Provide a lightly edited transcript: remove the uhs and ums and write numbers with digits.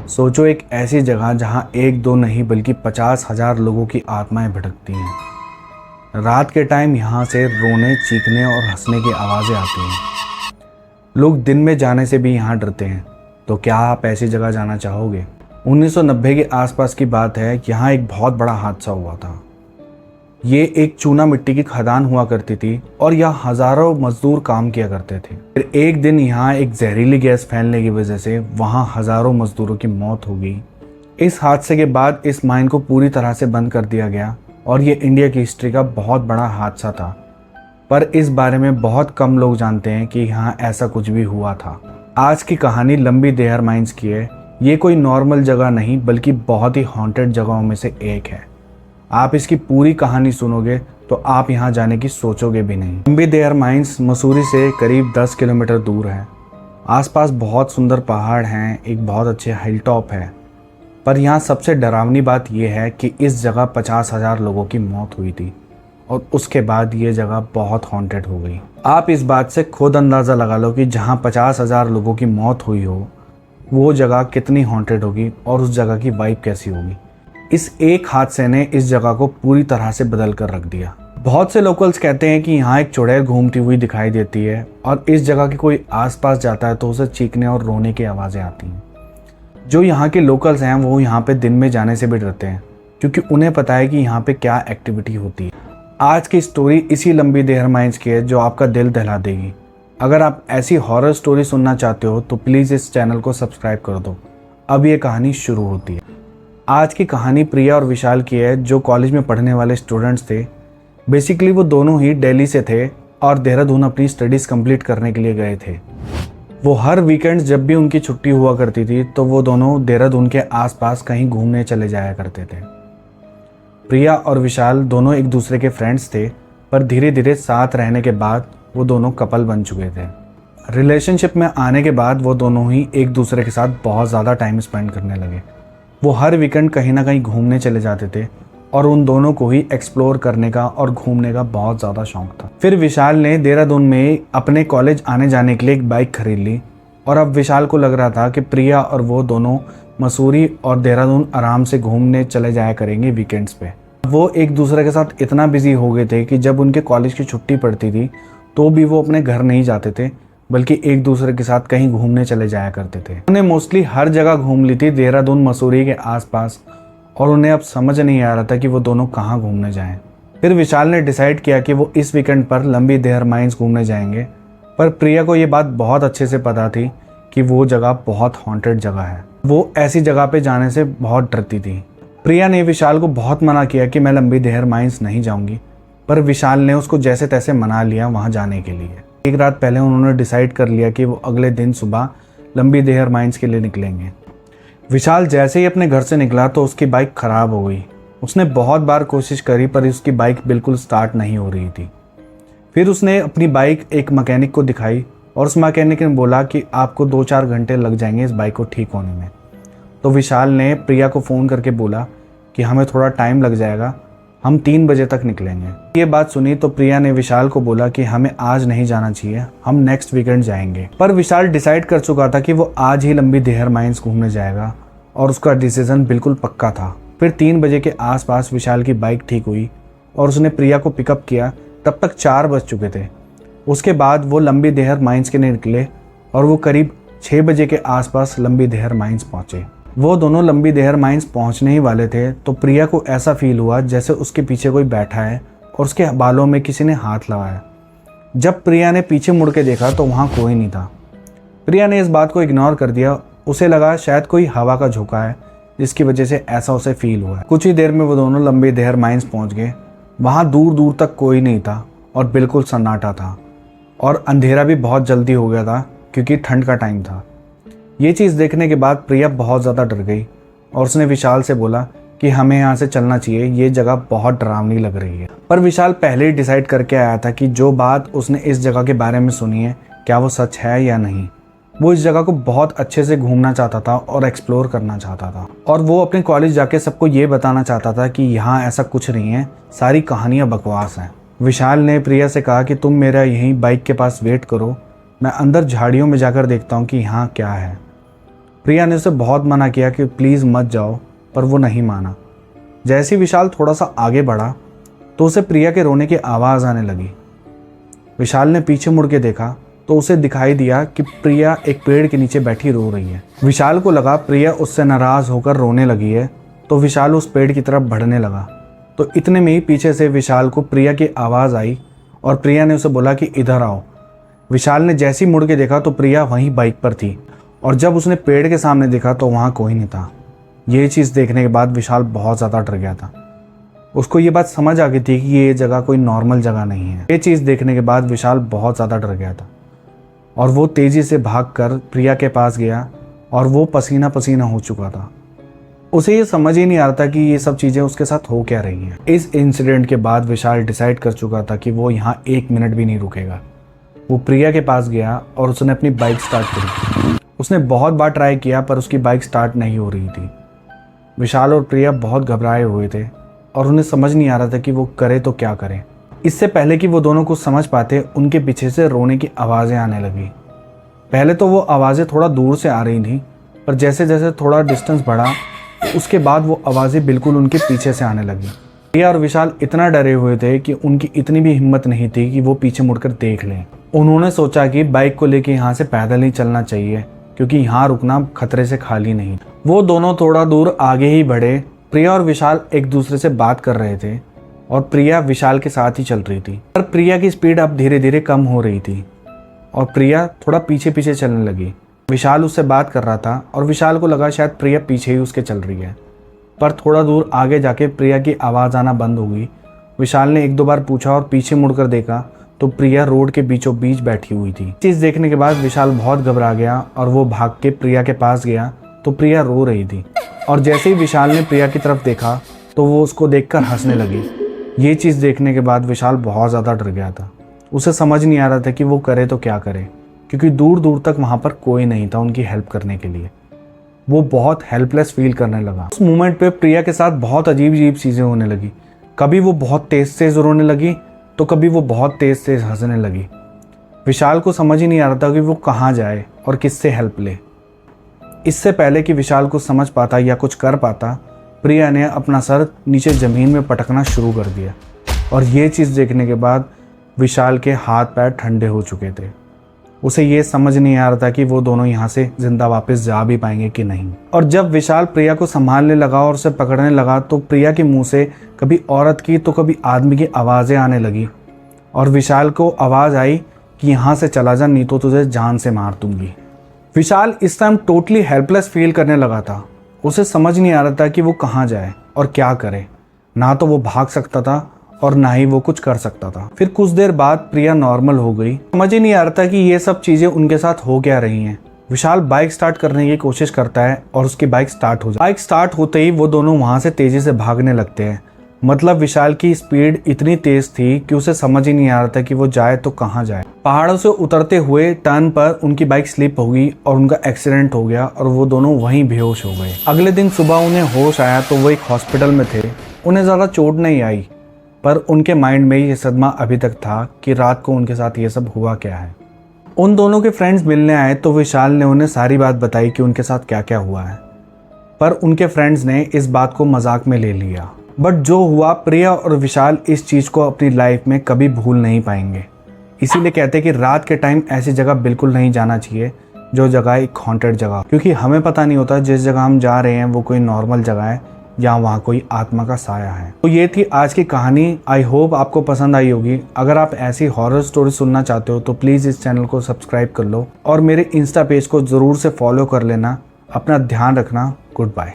सोचो एक ऐसी जगह जहां एक दो नहीं बल्कि 50,000 लोगों की आत्माएं भटकती हैं। रात के टाइम यहां से रोने, चीखने और हंसने की आवाज़ें आती हैं। लोग दिन में जाने से भी यहां डरते हैं। तो क्या आप ऐसी जगह जाना चाहोगे? 1990 के आसपास की बात है। यहाँ एक बहुत बड़ा हादसा हुआ था। ये एक चूना मिट्टी की खदान हुआ करती थी और यहाँ हजारों मजदूर काम किया करते थे। फिर एक दिन यहाँ एक जहरीली गैस फैलने की वजह से वहाँ हजारों मजदूरों की मौत हो गई। इस हादसे के बाद इस माइन को पूरी तरह से बंद कर दिया गया और ये इंडिया की हिस्ट्री का बहुत बड़ा हादसा था। पर इस बारे में बहुत कम लोग जानते हैं कि यहाँ ऐसा कुछ भी हुआ था। आज की कहानी लंबी देहर माइंस की है। ये कोई नॉर्मल जगह नहीं बल्कि बहुत ही हॉन्टेड जगहों में से एक है। आप इसकी पूरी कहानी सुनोगे तो आप यहाँ जाने की सोचोगे भी नहीं। लंबी देहर माइंस मसूरी से करीब 10 किलोमीटर दूर है। आसपास बहुत सुंदर पहाड़ हैं, एक बहुत अच्छे हिल टॉप है। पर यहाँ सबसे डरावनी बात यह है कि इस जगह 50,000 लोगों की मौत हुई थी और उसके बाद ये जगह बहुत हॉन्टेड हो गई। आप इस बात से खुद अंदाज़ा लगा लो कि जहाँ 50,000 लोगों की मौत हुई हो वो जगह कितनी हॉन्टेड होगी और उस जगह की वाइब कैसी होगी। इस एक हादसे ने इस जगह को पूरी तरह से बदल कर रख दिया। बहुत से लोकल्स कहते हैं कि यहाँ एक चुड़ैल घूमती हुई दिखाई देती है और इस जगह के कोई आसपास जाता है तो उसे चीखने और रोने की आवाज़ें आती हैं। जो यहाँ के लोकल्स हैं वो यहाँ पे दिन में जाने से भी डरते हैं क्योंकि उन्हें पता है कि यहाँ पे क्या एक्टिविटी होती है। आज की स्टोरी इसी लंबी देहर माइंस की है जो आपका दिल दहला देगी। अगर आप ऐसी हॉरर स्टोरी सुनना चाहते हो तो प्लीज़ इस चैनल को सब्सक्राइब कर दो। अब ये कहानी शुरू होती है। आज की कहानी प्रिया और विशाल की है जो कॉलेज में पढ़ने वाले स्टूडेंट्स थे। बेसिकली वो दोनों ही दिल्ली से थे और देहरादून अपनी स्टडीज़ कंप्लीट करने के लिए गए थे। वो हर वीकेंड जब भी उनकी छुट्टी हुआ करती थी तो वो दोनों देहरादून के आसपास कहीं घूमने चले जाया करते थे। प्रिया और विशाल दोनों एक दूसरे के फ्रेंड्स थे पर धीरे धीरे साथ रहने के बाद वो दोनों कपल बन चुके थे। रिलेशनशिप में आने के बाद वो दोनों ही एक दूसरे के साथ बहुत ज़्यादा टाइम स्पेंड करने लगे। वो हर वीकेंड कहीं ना कहीं घूमने चले जाते थे और उन दोनों को ही एक्सप्लोर करने का और घूमने का बहुत ज़्यादा शौक था। फिर विशाल ने देहरादून में अपने कॉलेज आने जाने के लिए एक बाइक खरीद ली और अब विशाल को लग रहा था कि प्रिया और वो दोनों मसूरी और देहरादून आराम से घूमने चले जाया करेंगे वीकेंड्स पे। वो एक दूसरे के साथ इतना बिजी हो गए थे कि जब उनके कॉलेज की छुट्टी पड़ती थी तो भी वो अपने घर नहीं जाते थे बल्कि एक दूसरे के साथ कहीं घूमने चले जाया करते थे। उन्हें मोस्टली हर जगह घूम ली थी देहरादून मसूरी के आसपास और उन्हें अब समझ नहीं आ रहा था कि वो दोनों कहाँ घूमने जाएं। फिर विशाल ने डिसाइड किया कि वो इस वीकेंड पर लंबी देहर माइंस घूमने जाएंगे। पर प्रिया को ये बात बहुत अच्छे से पता थी कि वो जगह बहुत हॉन्टेड जगह है। वो ऐसी जगह पे जाने से बहुत डरती थी। प्रिया ने विशाल को बहुत मना किया कि मैं लंबी देहर माइंस नहीं जाऊँगी, पर विशाल ने उसको जैसे तैसे मना लिया वहाँ जाने के लिए। एक रात पहले उन्होंने डिसाइड कर लिया कि वो अगले दिन सुबह लंबी देहर माइंस के लिए निकलेंगे। विशाल जैसे ही अपने घर से निकला तो उसकी बाइक ख़राब हो गई। उसने बहुत बार कोशिश करी पर उसकी बाइक बिल्कुल स्टार्ट नहीं हो रही थी। फिर उसने अपनी बाइक एक मैकेनिक को दिखाई और उस मैकेनिक ने बोला कि आपको 2-4 घंटे लग जाएंगे इस बाइक को ठीक होने में। तो विशाल ने प्रिया को फ़ोन करके बोला कि हमें थोड़ा टाइम लग जाएगा, हम 3 बजे तक निकलेंगे। ये बात सुनी तो प्रिया ने विशाल को बोला कि हमें आज नहीं जाना चाहिए, हम नेक्स्ट वीकेंड जाएंगे। पर विशाल डिसाइड कर चुका था कि वो आज ही लंबी देहर माइंस घूमने जाएगा और उसका डिसीजन बिल्कुल पक्का था। फिर 3 बजे के आसपास विशाल की बाइक ठीक हुई और उसने प्रिया को पिकअप किया। तब तक 4 बज चुके थे। उसके बाद वो लंबी देहर माइंस के लिए निकले और वो करीब 6 बजे के आसपास लंबी देहर माइंस पहुँचे। वो दोनों लंबी देहर माइंस पहुंचने ही वाले थे तो प्रिया को ऐसा फील हुआ जैसे उसके पीछे कोई बैठा है और उसके बालों में किसी ने हाथ लगाया। जब प्रिया ने पीछे मुड़ के देखा तो वहाँ कोई नहीं था। प्रिया ने इस बात को इग्नोर कर दिया। उसे लगा शायद कोई हवा का झोंका है जिसकी वजह से ऐसा उसे फील हुआ है। कुछ ही देर में वो दोनों लंबी देहर माइंस पहुँच गए। वहाँ दूर दूर तक कोई नहीं था और बिल्कुल सन्नाटा था और अंधेरा भी बहुत जल्दी हो गया था क्योंकि ठंड का टाइम था। ये चीज़ देखने के बाद प्रिया बहुत ज़्यादा डर गई और उसने विशाल से बोला कि हमें यहाँ से चलना चाहिए, ये जगह बहुत डरावनी लग रही है। पर विशाल पहले ही डिसाइड करके आया था कि जो बात उसने इस जगह के बारे में सुनी है क्या वो सच है या नहीं। वो इस जगह को बहुत अच्छे से घूमना चाहता था और एक्सप्लोर करना चाहता था और वो अपने कॉलेज जाके सबको ये बताना चाहता था कि यहाँ ऐसा कुछ नहीं है, सारी कहानियाँ बकवास हैं। विशाल ने प्रिया से कहा कि तुम मेरा यहीं बाइक के पास वेट करो, मैं अंदर झाड़ियों में जाकर देखता हूँ कि यहाँ क्या है। प्रिया ने उसे बहुत मना किया कि प्लीज़ मत जाओ, पर वो नहीं माना। जैसे ही विशाल थोड़ा सा आगे बढ़ा तो उसे प्रिया के रोने की आवाज़ आने लगी। विशाल ने पीछे मुड़ के देखा तो उसे दिखाई दिया कि प्रिया एक पेड़ के नीचे बैठी रो रही है। विशाल को लगा प्रिया उससे नाराज़ होकर रोने लगी है, तो विशाल उस पेड़ की तरफ बढ़ने लगा। तो इतने में ही पीछे से विशाल को प्रिया की आवाज़ आई और प्रिया ने उसे बोला कि इधर आओ। विशाल ने जैसे ही मुड़ के देखा तो प्रिया वहीं बाइक पर थी, और जब उसने पेड़ के सामने देखा तो वहाँ कोई नहीं था। ये चीज़ देखने के बाद विशाल बहुत ज़्यादा डर गया था। उसको ये बात समझ आ गई थी कि ये जगह कोई नॉर्मल जगह नहीं है। ये चीज़ देखने के बाद विशाल बहुत ज़्यादा डर गया था और वो तेज़ी से भागकर प्रिया के पास गया और वो पसीना पसीना हो चुका था। उसे ये समझ ही नहीं आ रहा था कि ये सब चीज़ें उसके साथ हो क्या रही हैं। इस इंसिडेंट के बाद विशाल डिसाइड कर चुका था कि वो यहाँ 1 मिनट भी नहीं रुकेगा। वो प्रिया के पास गया और उसने अपनी बाइक स्टार्ट करी। उसने बहुत बार ट्राई किया पर उसकी बाइक स्टार्ट नहीं हो रही थी। विशाल और प्रिया बहुत घबराए हुए थे और उन्हें समझ नहीं आ रहा था कि वो करे तो क्या करें। इससे पहले कि वो दोनों कुछ समझ पाते, उनके पीछे से रोने की आवाज़ें आने लगी। पहले तो वो आवाज़ें थोड़ा दूर से आ रही थी, पर जैसे जैसे थोड़ा डिस्टेंस बढ़ा उसके बाद वो आवाज़ें बिल्कुल उनके पीछे से आने लगी। प्रिया और विशाल इतना डरे हुए थे कि उनकी इतनी भी हिम्मत नहीं थी कि वो पीछे मुड़कर देख लें। उन्होंने सोचा कि बाइक को लेकर यहाँ से पैदल ही चलना चाहिए, क्योंकि यहाँ रुकना खतरे से खाली नहीं। वो दोनों थोड़ा दूर आगे ही बढ़े। प्रिया और विशाल एक दूसरे से बात कर रहे थे और प्रिया विशाल के साथ ही चल रही थी, पर प्रिया की स्पीड अब धीरे धीरे कम हो रही थी और प्रिया थोड़ा पीछे पीछे चलने लगी। विशाल उससे बात कर रहा था और विशाल को लगा शायद प्रिया पीछे ही उसके चल रही है, पर थोड़ा दूर आगे जाके प्रिया की आवाज़ आना बंद हो गई। विशाल ने 1-2 बार पूछा और पीछे मुड़कर देखा तो प्रिया रोड के बीचों बीच बैठी हुई थी। चीज़ देखने के बाद विशाल बहुत घबरा गया और वो भाग के प्रिया के पास गया तो प्रिया रो रही थी, और जैसे ही विशाल ने प्रिया की तरफ देखा तो वो उसको देखकर हंसने लगी। ये चीज़ देखने के बाद विशाल बहुत ज़्यादा डर गया था। उसे समझ नहीं आ रहा था कि वो करे तो क्या करे, क्योंकि दूर दूर तक वहाँ पर कोई नहीं था उनकी हेल्प करने के लिए। वो बहुत हेल्पलेस फील करने लगा। उस मोमेंट पे प्रिया के साथ बहुत अजीब अजीब चीज़ें होने लगी। कभी वो बहुत तेज रोने लगी तो कभी वो बहुत तेज हंसने लगी। विशाल को समझ ही नहीं आ रहा था कि वो कहाँ जाए और किससे हेल्प ले। इससे पहले कि विशाल कुछ समझ पाता या कुछ कर पाता, प्रिया ने अपना सर नीचे ज़मीन में पटकना शुरू कर दिया, और ये चीज़ देखने के बाद विशाल के हाथ पैर ठंडे हो चुके थे। उसे ये समझ नहीं आ रहा था कि वो दोनों यहाँ से जिंदा वापस जा भी पाएंगे कि नहीं। और जब विशाल प्रिया को संभालने लगा और उसे पकड़ने लगा तो प्रिया के मुंह से कभी औरत की तो कभी आदमी की आवाज़ें आने लगी, और विशाल को आवाज़ आई कि यहाँ से चला जा, नहीं तो तुझे जान से मार दूंगी। विशाल इस टाइम टोटली हेल्पलेस फील करने लगा था। उसे समझ नहीं आ रहा था कि वो कहाँ जाए और क्या करे। ना तो वो भाग सकता था और ना ही वो कुछ कर सकता था। फिर कुछ देर बाद प्रिया नॉर्मल हो गई। समझ ही नहीं आ रहा था कि ये सब चीज़ें उनके साथ हो क्या रही हैं। विशाल बाइक स्टार्ट करने की कोशिश करता है और उसकी बाइक स्टार्ट हो जाती है। बाइक स्टार्ट होते ही वो दोनों वहाँ से तेज़ी से भागने लगते हैं। मतलब विशाल की स्पीड इतनी तेज थी कि उसे समझ ही नहीं आ रहा था कि वो जाए तो कहाँ जाए। पहाड़ों से उतरते हुए टर्न पर उनकी बाइक स्लिप हो गई और उनका एक्सीडेंट हो गया और वो दोनों वहीं बेहोश हो गए। अगले दिन सुबह उन्हें होश आया तो वो एक हॉस्पिटल में थे। उन्हें ज़्यादा चोट नहीं आई, पर उनके माइंड में ये सदमा अभी तक था कि रात को उनके साथ ये सब हुआ क्या है। उन दोनों के फ्रेंड्स मिलने आए तो विशाल ने उन्हें सारी बात बताई कि उनके साथ क्या क्या हुआ है, पर उनके फ्रेंड्स ने इस बात को मजाक में ले लिया। बट जो हुआ, प्रिया और विशाल इस चीज़ को अपनी लाइफ में कभी भूल नहीं पाएंगे। इसीलिए कहते हैं कि रात के टाइम ऐसी जगह बिल्कुल नहीं जाना चाहिए जो जगह एक हॉन्टेड जगह, क्योंकि हमें पता नहीं होता जिस जगह हम जा रहे हैं वो कोई नॉर्मल जगह है या वहाँ कोई आत्मा का साया है। तो ये थी आज की कहानी। आई होप आपको पसंद आई होगी। अगर आप ऐसी हॉरर स्टोरी सुनना चाहते हो तो प्लीज़ इस चैनल को सब्सक्राइब कर लो और मेरे इंस्टा पेज को ज़रूर से फॉलो कर लेना। अपना ध्यान रखना। Good bye.